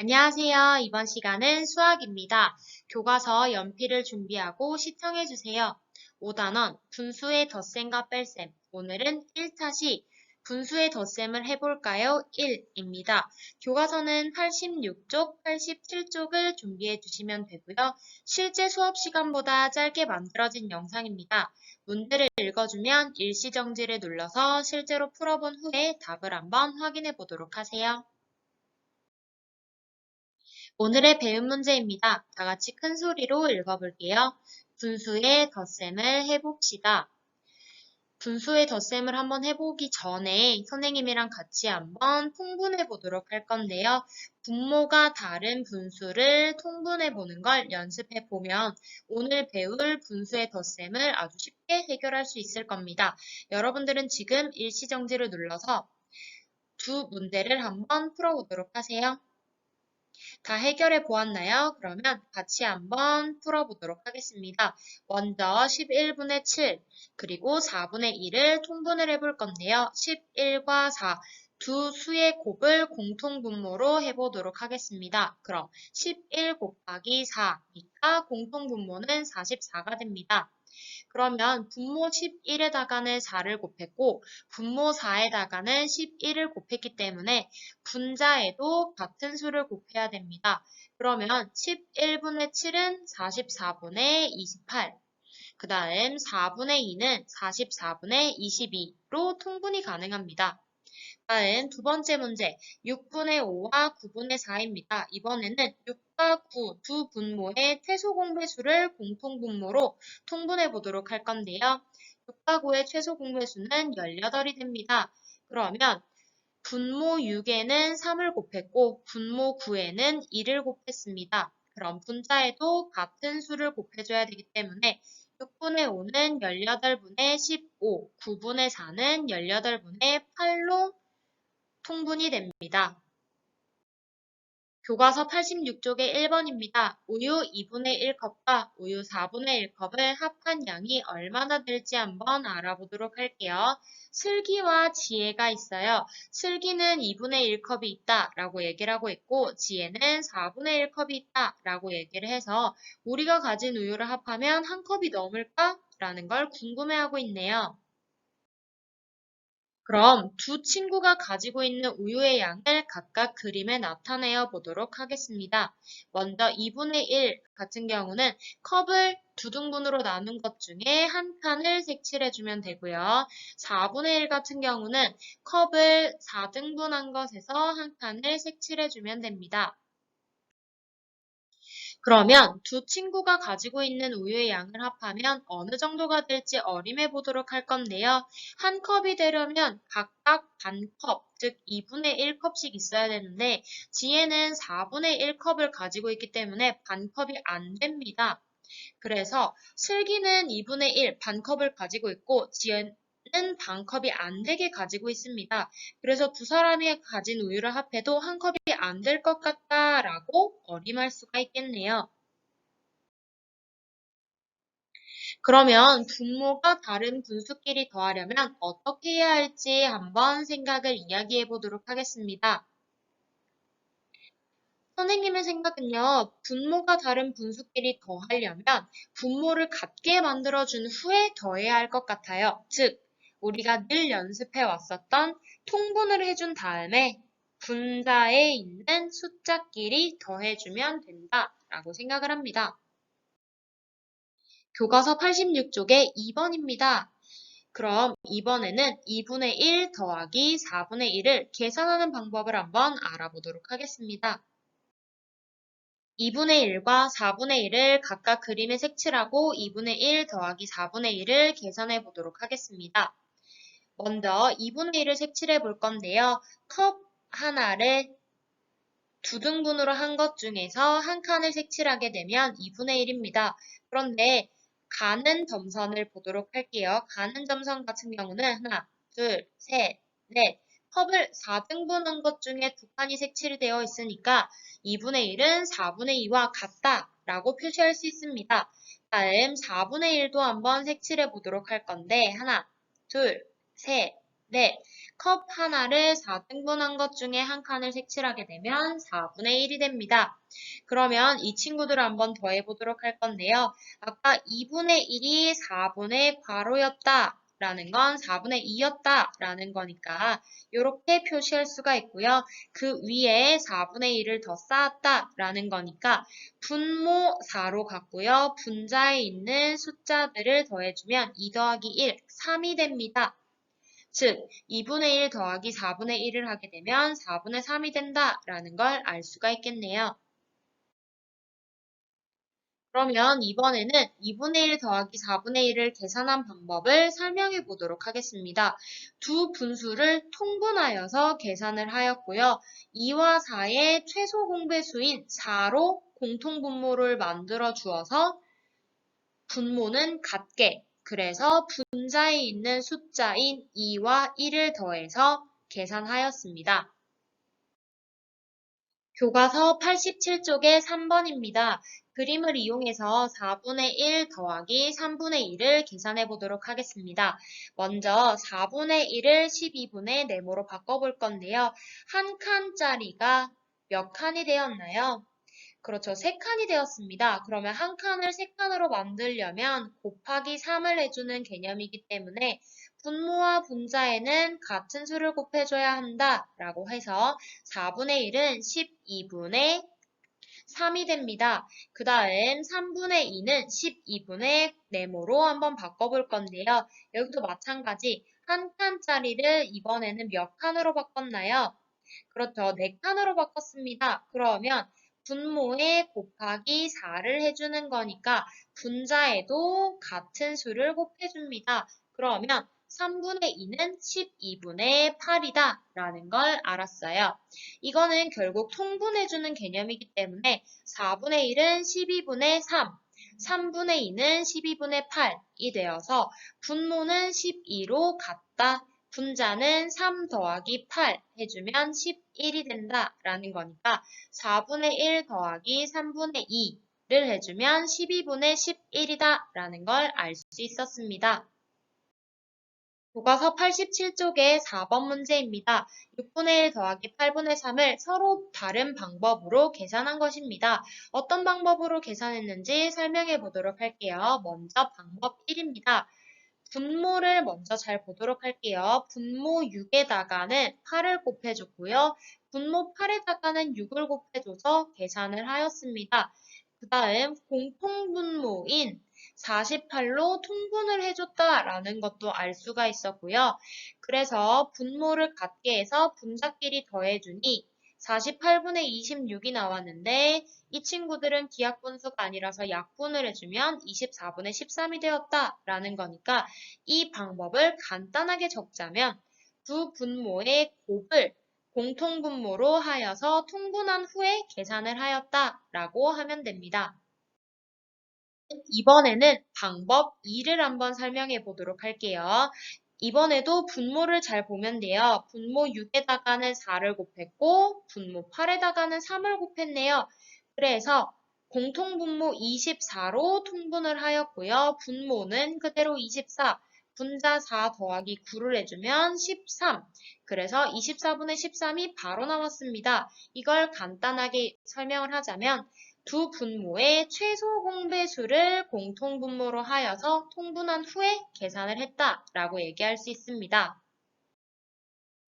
안녕하세요. 이번 시간은 수학입니다. 교과서 연필을 준비하고 시청해주세요. 5단원 분수의 덧셈과 뺄셈. 오늘은 1타시 분수의 덧셈을 해볼까요? 1입니다. 교과서는 86쪽, 87쪽을 준비해 주시면 되고요. 실제 수업 시간보다 짧게 만들어진 영상입니다. 문제를 읽어주면 일시정지를 눌러서 실제로 풀어본 후에 답을 한번 확인해 보도록 하세요. 오늘의 배운 문제입니다. 다 같이 큰 소리로 읽어볼게요. 분수의 덧셈을 해봅시다. 분수의 덧셈을 한번 해보기 전에 선생님이랑 같이 한번 통분해 보도록 할 건데요. 분모가 다른 분수를 통분해 보는 걸 연습해 보면 오늘 배울 분수의 덧셈을 아주 쉽게 해결할 수 있을 겁니다. 여러분들은 지금 일시정지를 눌러서 두 문제를 한번 풀어보도록 하세요. 다 해결해 보았나요? 그러면 같이 한번 풀어보도록 하겠습니다. 먼저 11분의 7 그리고 4분의 1을 통분을 해볼 건데요. 11과 4 두 수의 곱을 공통분모로 해보도록 하겠습니다. 그럼 11 곱하기 4니까 공통분모는 44가 됩니다. 그러면 분모 11에다가는 4를 곱했고 분모 4에다가는 11을 곱했기 때문에 분자에도 같은 수를 곱해야 됩니다. 그러면 11분의 7은 44분의 28, 그 다음 4분의 2는 44분의 22로 통분이 가능합니다. 다음 두 번째 문제 6분의 5와 9분의 4입니다. 이번에는 6과 9 두 분모의 최소 공배수를 공통분모로 통분해 보도록 할 건데요. 6과 9의 최소 공배수는 18이 됩니다. 그러면 분모 6에는 3을 곱했고 분모 9에는 2를 곱했습니다. 그럼 분자에도 같은 수를 곱해줘야 되기 때문에 6분의 5는 18분의 15, 9분의 4는 18분의 8로 통분이 됩니다. 교과서 86쪽의 1번입니다. 우유 2분의 1컵과 우유 4분의 1컵을 합한 양이 얼마나 될지 한번 알아보도록 할게요. 슬기와 지혜가 있어요. 슬기는 2분의 1컵이 있다 라고 얘기를 하고 있고 지혜는 4분의 1컵이 있다 라고 얘기를 해서 우리가 가진 우유를 합하면 한 컵이 넘을까? 라는 걸 궁금해하고 있네요. 그럼 두 친구가 가지고 있는 우유의 양을 각각 그림에 나타내어 보도록 하겠습니다. 먼저 2분의 1 같은 경우는 컵을 두 등분으로 나눈 것 중에 한 칸을 색칠해주면 되고요. 4분의 1 같은 경우는 컵을 4등분한 것에서 한 칸을 색칠해주면 됩니다. 그러면 두 친구가 가지고 있는 우유의 양을 합하면 어느 정도가 될지 어림해 보도록 할 건데요. 한 컵이 되려면 각각 반 컵, 즉 2분의 1컵씩 있어야 되는데 지혜는 4분의 1컵을 가지고 있기 때문에 반 컵이 안 됩니다. 그래서 슬기는 2분의 1 반컵을 가지고 있고 지혜는 반컵이 안 되게 가지고 있습니다. 그래서 두 사람이 가진 우유를 합해도 한 컵이 안 될 것 같다라고 어림할 수가 있겠네요. 그러면 분모가 다른 분수끼리 더하려면 어떻게 해야 할지 한번 생각을 이야기해 보도록 하겠습니다. 선생님의 생각은요, 분모가 다른 분수끼리 더하려면 분모를 같게 만들어준 후에 더해야 할 것 같아요. 즉, 우리가 늘 연습해 왔었던 통분을 해준 다음에 분자에 있는 숫자끼리 더해주면 된다라고 생각을 합니다. 교과서 86쪽에 2번입니다. 그럼 이번에는 2분의 1 더하기 4분의 1을 계산하는 방법을 한번 알아보도록 하겠습니다. 2분의 1과 4분의 1을 각각 그림에 색칠하고 2분의 1 더하기 4분의 1을 계산해 보도록 하겠습니다. 먼저 2분의 1을 색칠해 볼 건데요. 컵 하나를 두 등분으로 한 것 중에서 한 칸을 색칠하게 되면 2분의 1입니다. 그런데 가는 점선을 보도록 할게요. 가는 점선 같은 경우는 하나, 둘, 셋, 넷. 컵을 4등분한 것 중에 두 칸이 색칠되어 있으니까 2분의 1은 4분의 2와 같다 라고 표시할 수 있습니다. 다음 4분의 1도 한번 색칠해 보도록 할 건데 하나, 둘, 셋, 네, 컵 하나를 4등분한 것 중에 한 칸을 색칠하게 되면 4분의 1이 됩니다. 그러면 이 친구들을 한번 더해보도록 할 건데요. 아까 2분의 1이 4분의 괄호였다 라는 건 4분의 2였다 라는 거니까 이렇게 표시할 수가 있고요. 그 위에 4분의 1을 더 쌓았다 라는 거니까 분모 4로 갔고요. 분자에 있는 숫자들을 더해주면 2 더하기 1, 3이 됩니다. 즉, 2분의 1 더하기 4분의 1을 하게 되면 4분의 3이 된다라는 걸 알 수가 있겠네요. 그러면 이번에는 2분의 1 더하기 4분의 1을 계산한 방법을 설명해 보도록 하겠습니다. 두 분수를 통분하여서 계산을 하였고요. 2와 4의 최소 공배수인 4로 공통분모를 만들어 주어서 분모는 같게, 그래서 분자에 있는 숫자인 2와 1을 더해서 계산하였습니다. 교과서 87쪽의 3번입니다. 그림을 이용해서 4분의 1 더하기 3분의 2를 계산해 보도록 하겠습니다. 먼저 4분의 1을 12분의 네모로 바꿔볼 건데요. 한 칸짜리가 몇 칸이 되었나요? 그렇죠. 3칸이 되었습니다. 그러면 한 칸을 3칸으로 만들려면 곱하기 3을 해주는 개념이기 때문에 분모와 분자에는 같은 수를 곱해줘야 한다라고 해서 4분의 1은 12분의 3이 됩니다. 그 다음 3분의 2는 12분의 네모로 한번 바꿔볼 건데요. 여기도 마찬가지 한 칸짜리를 이번에는 몇 칸으로 바꿨나요? 그렇죠. 4칸으로 바꿨습니다. 그러면 분모에 곱하기 4를 해주는 거니까 분자에도 같은 수를 곱해줍니다. 그러면 3분의 2는 12분의 8이다 라는 걸 알았어요. 이거는 결국 통분해주는 개념이기 때문에 4분의 1은 12분의 3, 3분의 2는 12분의 8이 되어서 분모는 12로 같다. 분자는 3 더하기 8 해주면 11이 된다라는 거니까 4분의 1 더하기 3분의 2를 해주면 12분의 11이다라는 걸 알 수 있었습니다. 교과서 87쪽의 4번 문제입니다. 6분의 1 더하기 8분의 3을 서로 다른 방법으로 계산한 것입니다. 어떤 방법으로 계산했는지 설명해 보도록 할게요. 먼저 방법 1입니다. 분모를 먼저 잘 보도록 할게요. 분모 6에다가는 8을 곱해줬고요. 분모 8에다가는 6을 곱해줘서 계산을 하였습니다. 그 다음 공통분모인 48로 통분을 해줬다라는 것도 알 수가 있었고요. 그래서 분모를 같게 해서 분자끼리 더해주니 48분의 26이 나왔는데 이 친구들은 기하분수가 아니라서 약분을 해주면 24분의 13이 되었다라는 거니까 이 방법을 간단하게 적자면 두 분모의 곱을 공통분모로 하여서 통분한 후에 계산을 하였다라고 하면 됩니다. 이번에는 방법 2를 한번 설명해 보도록 할게요. 이번에도 분모를 잘 보면 돼요. 분모 6에다가는 4를 곱했고 분모 8에다가는 3을 곱했네요. 그래서 공통분모 24로 통분을 하였고요. 분모는 그대로 24, 분자 4 더하기 9를 해주면 13. 그래서 24분의 13이 바로 나왔습니다. 이걸 간단하게 설명을 하자면 두 분모의 최소 공배수를 공통분모로 하여서 통분한 후에 계산을 했다라고 얘기할 수 있습니다.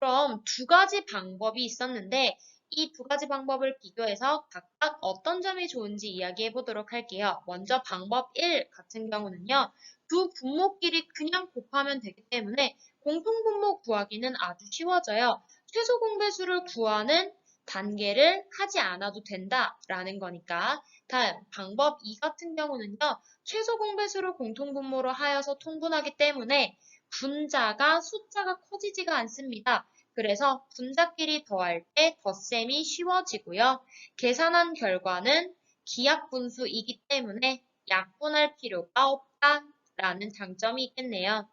그럼 두 가지 방법이 있었는데 이 두 가지 방법을 비교해서 각각 어떤 점이 좋은지 이야기해 보도록 할게요. 먼저 방법 1 같은 경우는요. 두 분모끼리 그냥 곱하면 되기 때문에 공통분모 구하기는 아주 쉬워져요. 최소 공배수를 구하는 단계를 하지 않아도 된다라는 거니까. 다음 방법 2 같은 경우는요. 최소 공배수를 공통분모로 하여서 통분하기 때문에 분자가 숫자가 커지지가 않습니다. 그래서 분자끼리 더할 때 덧셈이 쉬워지고요. 계산한 결과는 기하분수이기 때문에 약분할 필요가 없다라는 장점이 있겠네요.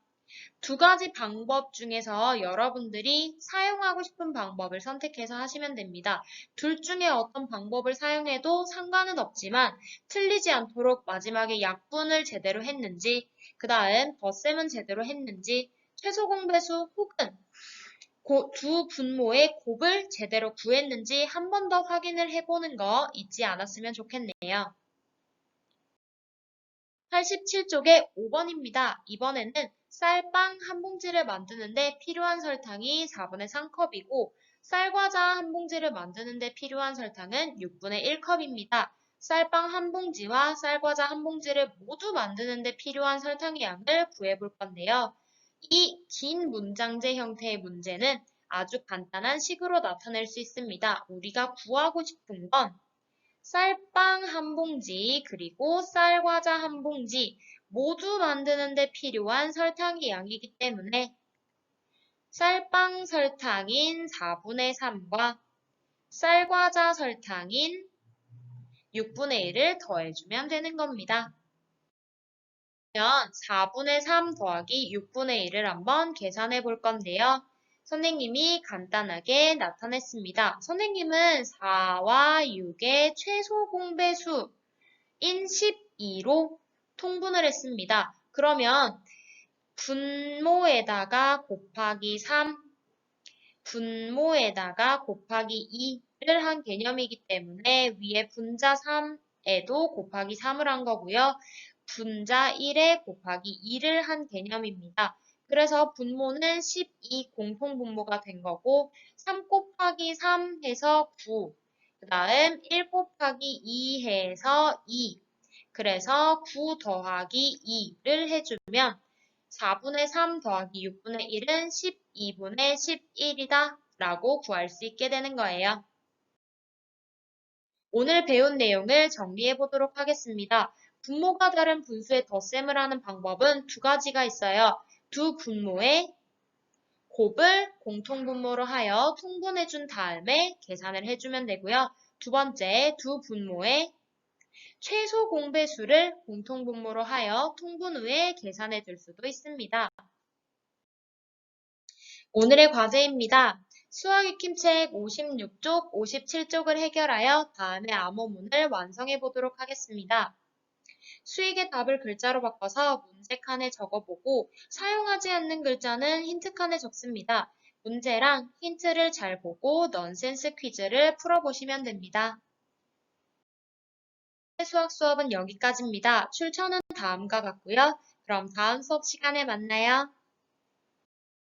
두 가지 방법 중에서 여러분들이 사용하고 싶은 방법을 선택해서 하시면 됩니다. 둘 중에 어떤 방법을 사용해도 상관은 없지만 틀리지 않도록 마지막에 약분을 제대로 했는지, 그 다음 덧셈은 제대로 했는지, 최소 공배수 혹은 두 분모의 곱을 제대로 구했는지 한 번 더 확인을 해보는 거 잊지 않았으면 좋겠네요. 87쪽의 5번입니다. 이번에는 쌀빵 한 봉지를 만드는데 필요한 설탕이 4분의 3컵이고 쌀과자 한 봉지를 만드는데 필요한 설탕은 6분의 1컵입니다. 쌀빵 한 봉지와 쌀과자 한 봉지를 모두 만드는데 필요한 설탕의 양을 구해볼 건데요. 이 긴 문장제 형태의 문제는 아주 간단한 식으로 나타낼 수 있습니다. 우리가 구하고 싶은 건 쌀빵 한 봉지 그리고 쌀과자 한 봉지 모두 만드는데 필요한 설탕의 양이기 때문에 쌀빵 설탕인 4분의 3과 쌀과자 설탕인 6분의 1을 더해주면 되는 겁니다. 그러면 4분의 3 더하기 6분의 1을 한번 계산해 볼 건데요. 선생님이 간단하게 나타냈습니다. 선생님은 4와 6의 최소 공배수인 12로 통분을 했습니다. 그러면 분모에다가 곱하기 3, 분모에다가 곱하기 2를 한 개념이기 때문에 위에 분자 3에도 곱하기 3을 한 거고요. 분자 1에 곱하기 2를 한 개념입니다. 그래서 분모는 12 공통분모가 된 거고 3 곱하기 3 해서 9, 그 다음 1 곱하기 2 해서 2, 그래서 9 더하기 2를 해주면 4분의 3 더하기 6분의 1은 12분의 11이다 라고 구할 수 있게 되는 거예요. 오늘 배운 내용을 정리해 보도록 하겠습니다. 분모가 다른 분수의 덧셈을 하는 방법은 두 가지가 있어요. 두 분모의 곱을 공통분모로 하여 통분해 준 다음에 계산을 해주면 되고요. 두 번째, 두 분모의 최소 공배수를 공통분모로 하여 통분 후에 계산해 줄 수도 있습니다. 오늘의 과제입니다. 수학 익힘책 56쪽, 57쪽을 해결하여 다음에 암호문을 완성해 보도록 하겠습니다. 수익의 답을 글자로 바꿔서 문제 칸에 적어보고 사용하지 않는 글자는 힌트 칸에 적습니다. 문제랑 힌트를 잘 보고 넌센스 퀴즈를 풀어보시면 됩니다. 수학 수업은 여기까지입니다. 출처는 다음과 같고요. 그럼 다음 수업 시간에 만나요.